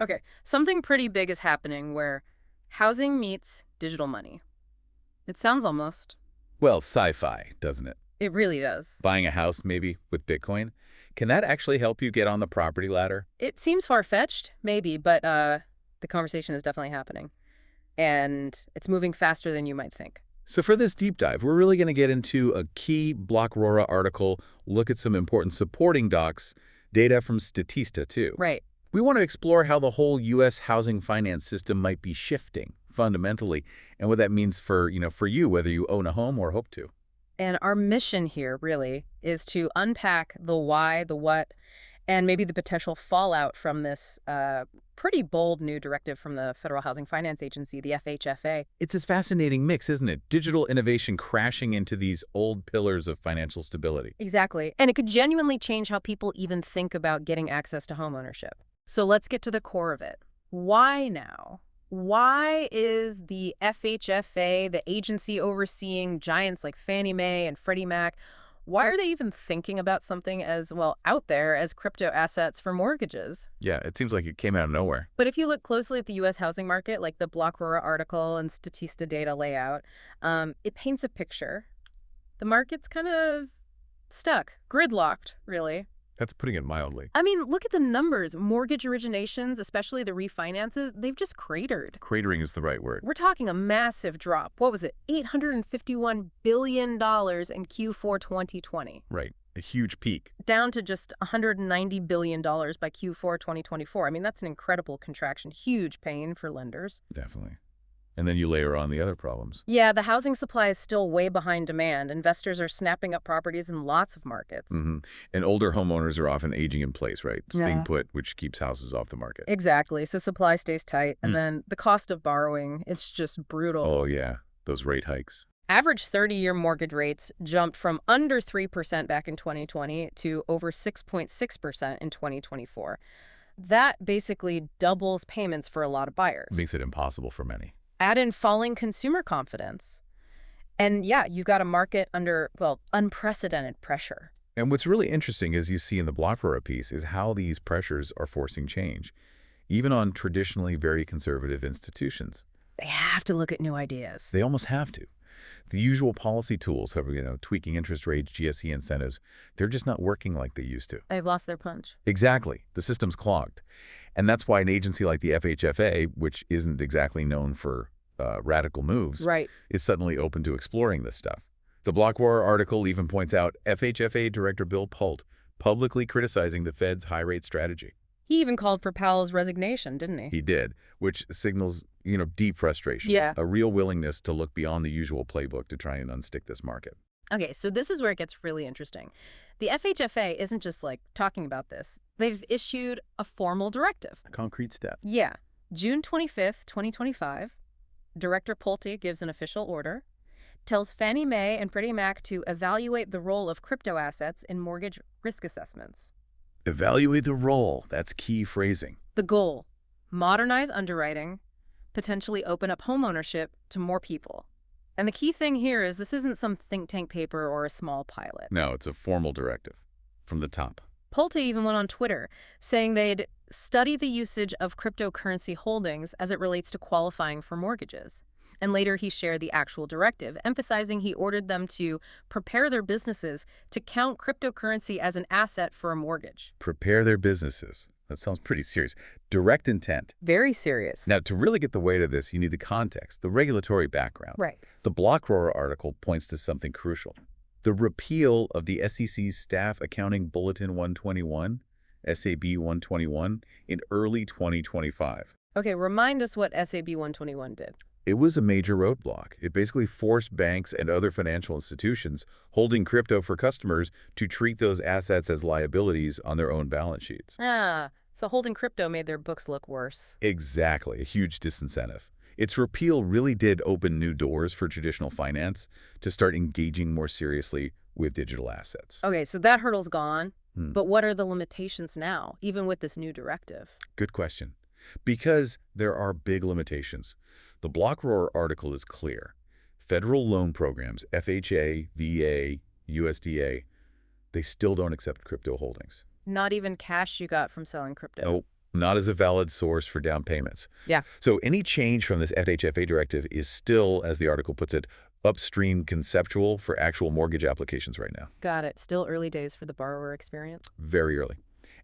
Okay, something pretty big is happening where housing meets digital money. It sounds almost. Well, sci-fi, doesn't it? It really does. Buying a house, maybe, with Bitcoin. Can that actually help you get on the property ladder? It seems far-fetched, maybe, but the conversation is definitely happening. And it's moving faster than you might think. So for this deep dive, we're really going to get into a key Blockrora article, look at some important supporting docs, data from Statista, too. Right. We want to explore how the whole U.S. housing finance system might be shifting fundamentally, and what that means for you, whether you own a home or hope to. And our mission here, really, is to unpack the why, the what, and maybe the potential fallout from this pretty bold new directive from the Federal Housing Finance Agency, the FHFA. It's this fascinating mix, isn't it? Digital innovation crashing into these old pillars of financial stability. Exactly. And it could genuinely change how people even think about getting access to homeownership. So let's get to the core of it. Why now? Why is the FHFA, the agency overseeing giants like Fannie Mae and Freddie Mac, why are they even thinking about something as, well, out there as crypto assets for mortgages? Yeah, it seems like it came out of nowhere. But if you look closely at the U.S. housing market, like the Blockrora article and Statista data layout, it paints a picture. The market's kind of stuck, gridlocked, really. That's putting it mildly. I mean, look at the numbers. Mortgage originations, especially the refinances, they've just cratered. Cratering is the right word. We're talking a massive drop. What was it? $851 billion in Q4 2020. Right. A huge peak. Down to just $190 billion by Q4 2024. I mean, that's an incredible contraction. Huge pain for lenders. Definitely. And then you layer on the other problems. Yeah, the housing supply is still way behind demand. Investors are snapping up properties in lots of markets. And older homeowners are often aging in place, right? Staying Yeah. put, which keeps houses off the market. Exactly. So supply stays tight. And then the cost of borrowing, it's just brutal. Oh, yeah. Those rate hikes. Average 30-year mortgage rates jumped from under 3% back in 2020 to over 6.6% in 2024. That basically doubles payments for a lot of buyers. Makes it impossible for many. Add in falling consumer confidence. And yeah, you've got a market under, well, unprecedented pressure. And what's really interesting, as you see in the Blockrora piece, is how these pressures are forcing change, even on traditionally very conservative institutions. They have to look at new ideas. They almost have to. The usual policy tools, tweaking interest rates, GSE incentives, they're just not working like they used to. They've lost their punch. Exactly. The system's clogged. And that's why an agency like the FHFA, which isn't exactly known for radical moves, Right. is suddenly open to exploring this stuff. The Blockrora article even points out FHFA Director Bill Pult publicly criticizing the Fed's high-rate strategy. He even called for Powell's resignation, didn't he? He did, which signals, deep frustration. Yeah. A real willingness to look beyond the usual playbook to try and unstick this market. Okay, so this is where it gets really interesting. The FHFA isn't just like talking about this. They've issued a formal directive. A concrete step. Yeah. June 25th, 2025, Director Pulte gives an official order, tells Fannie Mae and Freddie Mac to evaluate the role of crypto assets in mortgage risk assessments. Evaluate the role. That's key phrasing. The goal, modernize underwriting, potentially open up homeownership to more people. And the key thing here is this isn't some think tank paper or a small pilot. No, it's a formal directive from the top. Pulte even went on Twitter saying they'd study the usage of cryptocurrency holdings as it relates to qualifying for mortgages. And later he shared the actual directive, emphasizing he ordered them to prepare their businesses to count cryptocurrency as an asset for a mortgage. Prepare their businesses. That sounds pretty serious. Direct intent. Very serious. Now, to really get the weight of this, you need the context, the regulatory background. Right. The Blockrora article points to something crucial. The repeal of the SEC's Staff Accounting Bulletin 121, SAB 121, in early 2025. Okay, remind us what SAB 121 did. It was a major roadblock. It basically forced banks and other financial institutions holding crypto for customers to treat those assets as liabilities on their own balance sheets. So holding crypto made their books look worse. Exactly, a huge disincentive. Its repeal really did open new doors for traditional finance to start engaging more seriously with digital assets. Okay, so that hurdle's gone. But what are the limitations now, even with this new directive? Good question. Because there are big limitations. The Blockrora article is clear. Federal loan programs, FHA, VA, USDA, they still don't accept crypto holdings. Not even cash you got from selling crypto. not as a valid source for down payments. Yeah. So any change from this FHFA directive is still, as the article puts it, upstream conceptual for actual mortgage applications right now. Got it. Still early days for the borrower experience. Very early.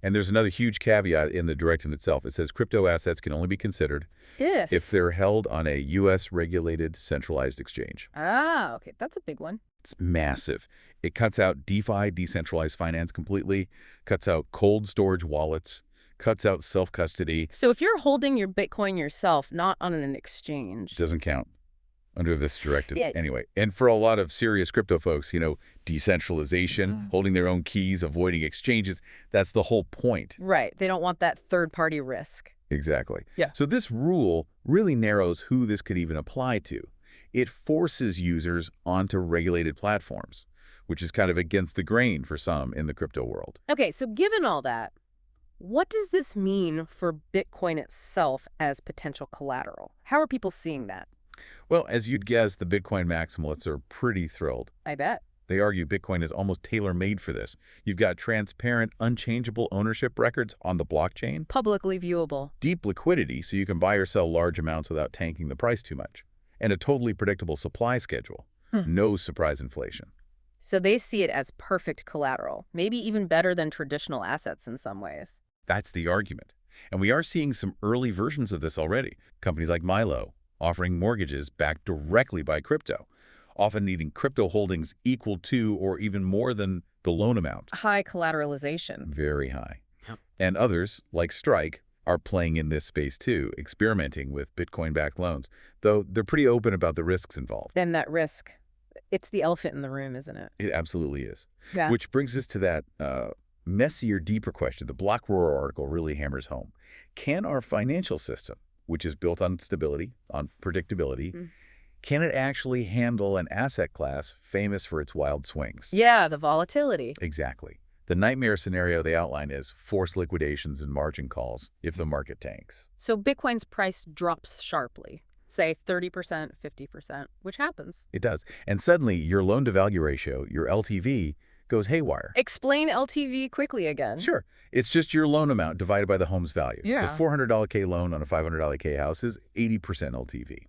And there's another huge caveat in the directive itself. It says crypto assets can only be considered Yes. if they're held on a U.S.-regulated centralized exchange. Ah, okay. That's a big one. It's massive. It cuts out DeFi, decentralized finance completely, cuts out cold storage wallets, cuts out self-custody. So if you're holding your Bitcoin yourself, not on an exchange. Doesn't count under this directive Yes. anyway. And for a lot of serious crypto folks, decentralization, holding their own keys, avoiding exchanges, that's the whole point. Right. They don't want that third-party risk. Exactly. Yeah. So this rule really narrows who this could even apply to. It forces users onto regulated platforms, which is kind of against the grain for some in the crypto world. Okay, so given all that, what does this mean for Bitcoin itself as potential collateral? How are people seeing that? Well, as you'd guess, the Bitcoin maximalists are pretty thrilled. I bet. They argue Bitcoin is almost tailor-made for this. You've got transparent, unchangeable ownership records on the blockchain, Publicly viewable. deep liquidity so you can buy or sell large amounts without tanking the price too much, and a totally predictable supply schedule. No surprise inflation. So they see it as perfect collateral, maybe even better than traditional assets in some ways. That's the argument. And we are seeing some early versions of this already. Companies like Milo offering mortgages backed directly by crypto, often needing crypto holdings equal to or even more than the loan amount. High collateralization. Very high. Yep. And others, like Strike, are playing in this space too, experimenting with Bitcoin-backed loans, though they're pretty open about the risks involved. Then that risk, it's the elephant in the room, isn't it? It absolutely is. Yeah. Which brings us to that messier, deeper question the Blockrora article really hammers home. Can our financial system, which is built on stability, on predictability, can it actually handle an asset class famous for its wild swings? Yeah, the volatility. Exactly. The nightmare scenario they outline is forced liquidations and margin calls if the market tanks. So Bitcoin's price drops sharply, say 30%, 50%, which happens. It does. And suddenly your loan-to-value ratio, your LTV, goes haywire. Explain LTV quickly again. Sure. It's just your loan amount divided by the home's value. Yeah. So $400 K loan on a $500 K house is 80% LTV.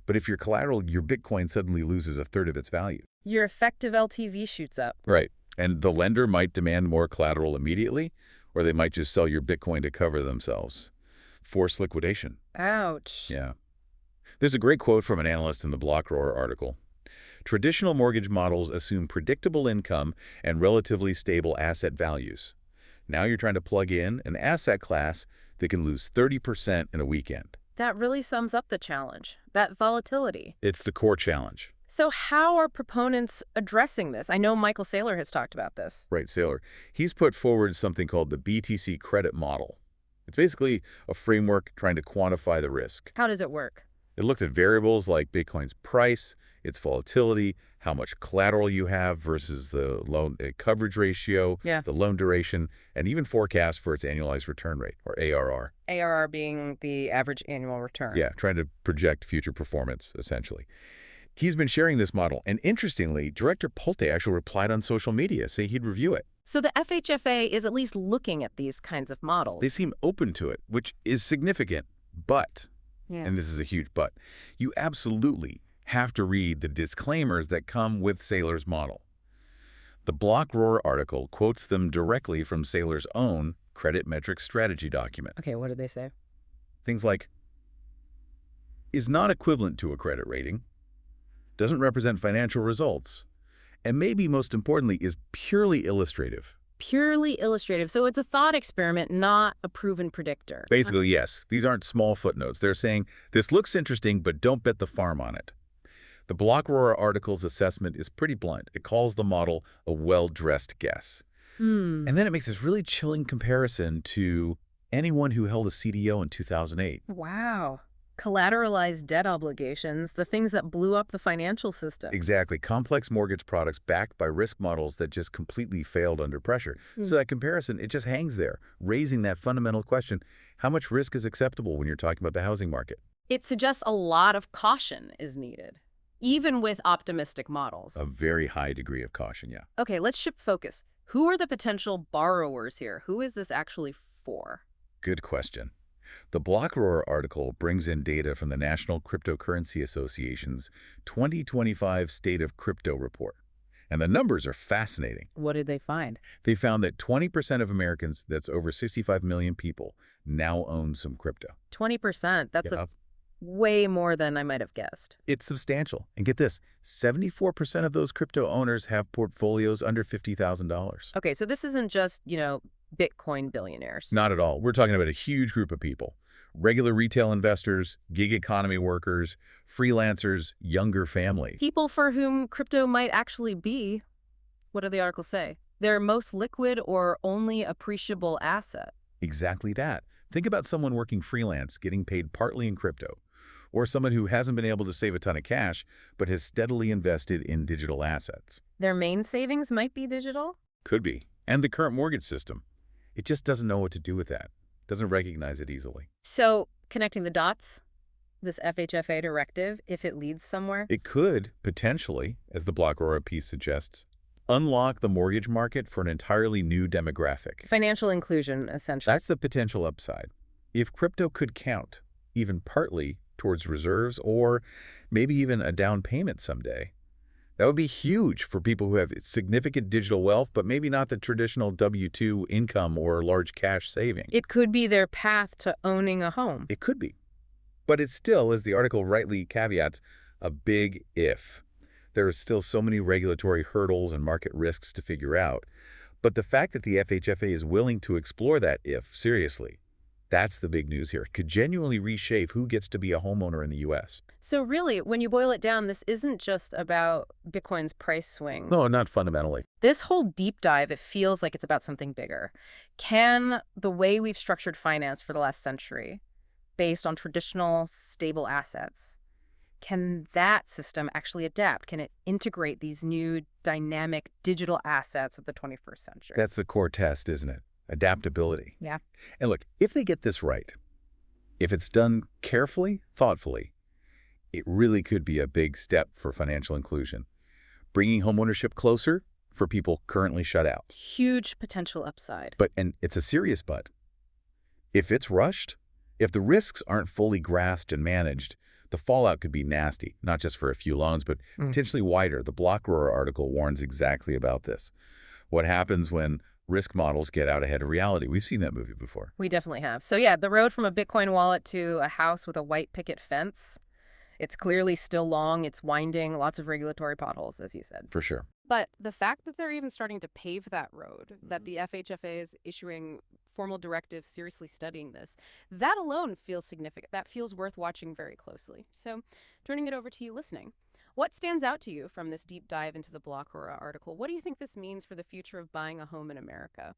But if your collateral, your Bitcoin suddenly loses a third of its value. Your effective LTV shoots up. Right. And the lender might demand more collateral immediately, or they might just sell your Bitcoin to cover themselves. Forced liquidation. Ouch. Yeah. There's a great quote from an analyst in the Blockrora article. Traditional mortgage models assume predictable income and relatively stable asset values. Now you're trying to plug in an asset class that can lose 30% in a weekend. That really sums up the challenge, that volatility. It's the core challenge. So how are proponents addressing this? I know Michael Saylor has talked about this. Right, Saylor. He's put forward something called the BTC credit model. It's basically a framework trying to quantify the risk. How does it work? It looked at variables like Bitcoin's price, its volatility, how much collateral you have versus the loan coverage ratio, the loan duration, and even forecasts for its annualized return rate, or ARR. ARR being the average annual return. Yeah, trying to project future performance, essentially. He's been sharing this model, and interestingly, Director Polte actually replied on social media saying he'd review it. So the FHFA is at least looking at these kinds of models. They seem open to it, which is significant, but, and this is a huge but, you absolutely have to read the disclaimers that come with Saylor's model. The Blockrora article quotes them directly from Saylor's own credit metric strategy document. Okay, what did they say? Things like, is not equivalent to a credit rating, doesn't represent financial results, and maybe most importantly is purely illustrative. Purely illustrative. So it's a thought experiment, not a proven predictor. Basically, yes. These aren't small footnotes. They're saying, this looks interesting, but don't bet the farm on it. The Blockrora article's assessment is pretty blunt. It calls the model a well-dressed guess. And then it makes this really chilling comparison to anyone who held a CDO in 2008. Wow. Collateralized debt obligations, the things that blew up the financial system. Exactly. Complex mortgage products backed by risk models that just completely failed under pressure. So that comparison, it just hangs there, raising that fundamental question, how much risk is acceptable when you're talking about the housing market? It suggests a lot of caution is needed, even with optimistic models. A very high degree of caution, yeah. Okay, let's shift focus. Who are the potential borrowers here? Who is this actually for? Good question. The Blockrora article brings in data from the National Cryptocurrency Association's 2025 State of Crypto report. And the numbers are fascinating. What did they find? They found that 20% of Americans, that's over 65 million people, now own some crypto. 20%. That's Yeah. a way more than I might have guessed. It's substantial. And get this, 74% of those crypto owners have portfolios under $50,000. Okay, so this isn't just, Bitcoin billionaires. Not at all. We're talking about a huge group of people. Regular retail investors, gig economy workers, freelancers, younger families. People for whom crypto might actually be, what do the articles say? Their most liquid or only appreciable asset. Exactly that. Think about someone working freelance, getting paid partly in crypto, or someone who hasn't been able to save a ton of cash, but has steadily invested in digital assets. Their main savings might be digital? Could be. And the current mortgage system. It just doesn't know what to do with that. Doesn't recognize it easily. So, connecting the dots, this FHFA directive, if it leads somewhere? It could, potentially, as the Blockrora piece suggests, unlock the mortgage market for an entirely new demographic. Financial inclusion, essentially. That's the potential upside. If crypto could count, even partly, towards reserves or maybe even a down payment someday, that would be huge for people who have significant digital wealth, but maybe not the traditional W-2 income or large cash savings. It could be their path to owning a home. It could be. But it's still, as the article rightly caveats, a big if. There are still so many regulatory hurdles and market risks to figure out. But the fact that the FHFA is willing to explore that if seriously, that's the big news here. It could genuinely reshape who gets to be a homeowner in the U.S. So really, when you boil it down, this isn't just about Bitcoin's price swings. No, not fundamentally. This whole deep dive, it feels like it's about something bigger. Can the way we've structured finance for the last century, based on traditional, stable assets, can that system actually adapt? Can it integrate these new, dynamic digital assets of the 21st century? That's the core test, isn't it? Adaptability. Yeah. And look, if they get this right, if it's done carefully, thoughtfully, it really could be a big step for financial inclusion, bringing homeownership closer for people currently shut out. Huge potential upside. And it's a serious but. If it's rushed, if the risks aren't fully grasped and managed, the fallout could be nasty, not just for a few loans, but potentially wider. The Blockrora article warns exactly about this. What happens when risk models get out ahead of reality? We've seen that movie before. We definitely have. So yeah, the road from a Bitcoin wallet to a house with a white picket fence, it's clearly still long, it's winding, lots of regulatory potholes, as you said. For sure. But the fact that they're even starting to pave that road, that the FHFA is issuing formal directives, seriously studying this, that alone feels significant. That feels worth watching very closely. So turning it over to you listening. What stands out to you from this deep dive into the Blockrora article? What do you think this means for the future of buying a home in America?